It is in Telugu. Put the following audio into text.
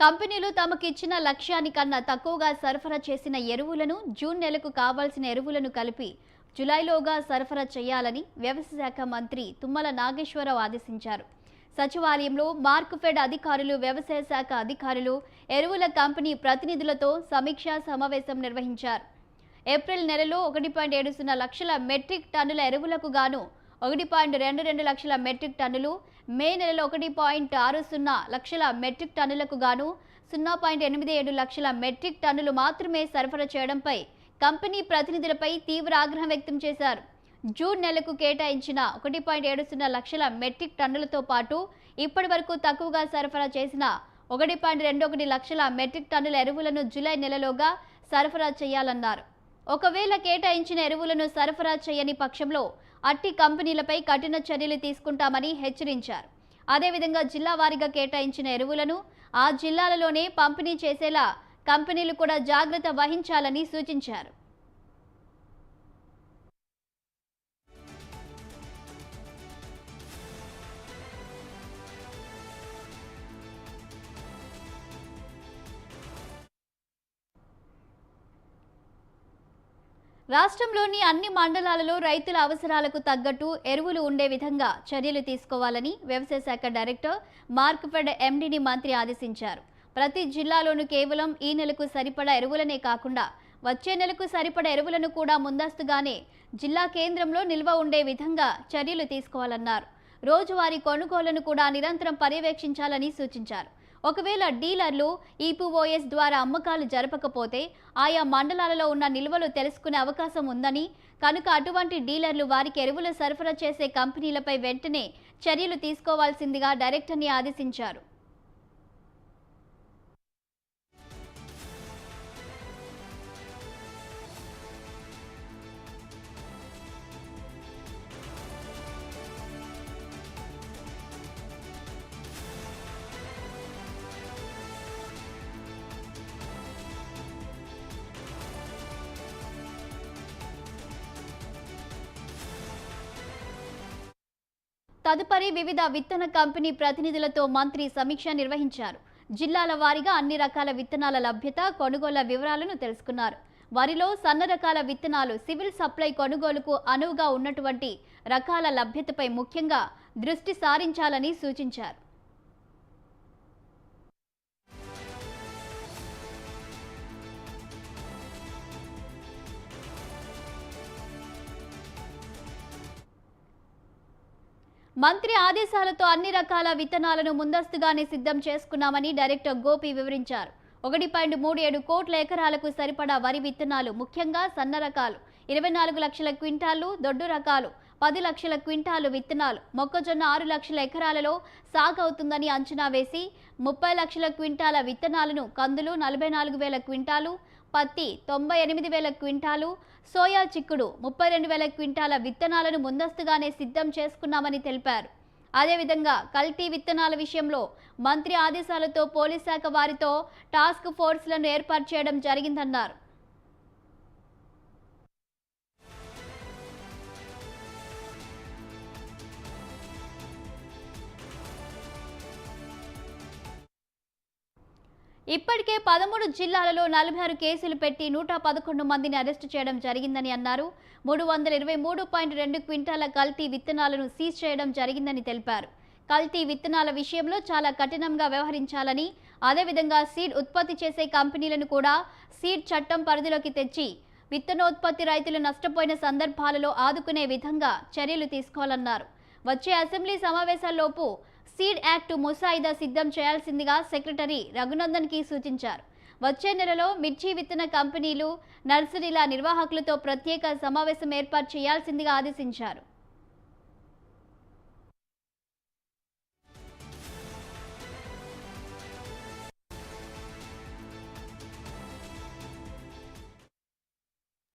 కంపెనీలు తమకు ఇచ్చిన లక్ష్యానికన్నా తక్కువగా సరఫరా చేసిన ఎరువులను జూన్ నెలకు కావాల్సిన ఎరువులను కలిపి జులైలోగా సరఫరా చేయాలని వ్యవసాయ శాఖ మంత్రి తుమ్మల నాగేశ్వరరావు ఆదేశించారు. సచివాలయంలో మార్క్ఫెడ్ అధికారులు, వ్యవసాయ శాఖ అధికారులు, ఎరువుల కంపెనీ ప్రతినిధులతో సమీక్షా సమావేశం నిర్వహించారు. ఏప్రిల్ నెలలో 1.70 లక్షల మెట్రిక్ టన్నుల ఎరువులకు గాను 1.22 లక్షల మెట్రిక్ టన్నులు, మే నెలలో 1.60 లక్షల మెట్రిక్ టన్నులకు గాను 0.87 లక్షల మెట్రిక్ టన్నులు మాత్రమే సరఫరా చేయడంపై కంపెనీ ప్రతినిధులపై తీవ్ర ఆగ్రహం వ్యక్తం చేశారు. జూన్ నెలకు కేటాయించిన 1.70 లక్షల మెట్రిక్ టన్నులతో పాటు ఇప్పటి వరకు తక్కువగా సరఫరా చేసిన 1.21 లక్షల మెట్రిక్ టన్నుల ఎరువులను జూలై నెలలోగా సరఫరా చేయాలన్నారు. ఒకవేళ కేటాయించిన ఎరువులను సరఫరా చేయని పక్షంలో అట్టి కంపెనీలపై కఠిన చర్యలు తీసుకుంటామని హెచ్చరించారు. అదేవిధంగా జిల్లా వారీగా కేటాయించిన ఎరువులను ఆ జిల్లాలలోనే పంపిణీ చేసేలా కంపెనీలు కూడా జాగ్రత్త వహించాలని సూచించారు. రాష్ట్రంలోని అన్ని మండలాలలో రైతుల అవసరాలకు తగ్గట్టు ఎరువులు ఉండే విధంగా చర్యలు తీసుకోవాలని వ్యవసాయ శాఖ డైరెక్టర్ మార్క్ఫెడ్ ఎండీని మంత్రి ఆదేశించారు. ప్రతి జిల్లాలోనూ కేవలం ఈ నెలకు సరిపడా ఎరువులనే కాకుండా వచ్చే నెలకు సరిపడా ఎరువులను కూడా ముందస్తుగానే జిల్లా కేంద్రంలో నిల్వ ఉండే విధంగా చర్యలు తీసుకోవాలన్నారు. రోజువారీ కొనుగోళ్లను కూడా నిరంతరం పర్యవేక్షించాలని సూచించారు. ఒకవేళ డీలర్లు ఈపీఓఎస్ ద్వారా అమ్మకాలు జరపకపోతే ఆయా మండలాలలో ఉన్న నిల్వలు తెలుసుకునే అవకాశం ఉందని, కనుక అటువంటి డీలర్లు వారికి ఎరువులు సరఫరా చేసే కంపెనీలపై వెంటనే చర్యలు తీసుకోవాల్సిందిగా డైరెక్టర్ని ఆదేశించారు. తదుపరి వివిధ విత్తన కంపెనీ ప్రతినిధులతో మంత్రి సమీక్ష నిర్వహించారు. జిల్లాల వారీగా అన్ని రకాల విత్తనాల లభ్యత, కొనుగోళ్ల వివరాలను తెలుసుకున్నారు. వరిలో సన్న రకాల విత్తనాలు సివిల్ సప్లై కొనుగోలుకు అనువుగా ఉన్నటువంటి రకాల లభ్యతపై ముఖ్యంగా దృష్టి సారించాలని సూచించారు. మంత్రి ఆదేశాలతో అన్ని రకాల విత్తనాలను ముందస్తుగానే సిద్ధం చేసుకున్నామని డైరెక్టర్ గోపి వివరించారు. 1.37 కోట్ల ఎకరాలకు సరిపడా వరి విత్తనాలు, ముఖ్యంగా సన్న రకాలు 24 లక్షల క్వింటాలు, దొడ్డు రకాలు 10 లక్షల క్వింటాలు విత్తనాలు, మొక్కజొన్న 6 లక్షల ఎకరాలలో సాగవుతుందని అంచనా వేసి 30 లక్షల క్వింటాల విత్తనాలను, కందులు 44,000 క్వింటాలు, పత్తి 98,000 క్వింటాలు, సోయా చిక్కుడు 32,000 క్వింటాల విత్తనాలను ముందస్తుగానే సిద్ధం చేసుకున్నామని తెలిపారు. అదేవిధంగా కల్తీ విత్తనాల విషయంలో మంత్రి ఆదేశాలతో పోలీస్ శాఖ వారితో టాస్క్ ఫోర్స్లను ఏర్పాటు చేయడం జరిగిందన్నారు. ఇప్పటికే 13 జిల్లాలలో 46 కేసులు పెట్టి 111 మందిని అరెస్టు చేయడం జరిగిందని అన్నారు. 323.2 క్వింటాల కల్తీ విత్తనాలను సీజ్ చేయడం జరిగిందని తెలిపారు. కల్తీ విత్తనాల విషయంలో చాలా కఠినంగా వ్యవహరించాలని, అదేవిధంగా సీడ్ ఉత్పత్తి చేసే కంపెనీలను కూడా సీడ్ చట్టం పరిధిలోకి తెచ్చి విత్తనోత్పత్తి రైతులు నష్టపోయిన సందర్భాలలో ఆదుకునే విధంగా చర్యలు తీసుకోవాలన్నారు. వచ్చే అసెంబ్లీ సమావేశాల్లోపు సీడ్ యాక్ట్ ముసాయిదా సిద్ధం చేయాల్సిందిగా సెక్రటరీ రఘునందన్కి సూచించారు. వచ్చే నెలలో మిర్చి విత్తన కంపెనీలు, నర్సరీల నిర్వాహకులతో ప్రత్యేక సమావేశం ఏర్పాటు చేయాల్సిందిగా ఆదేశించారు.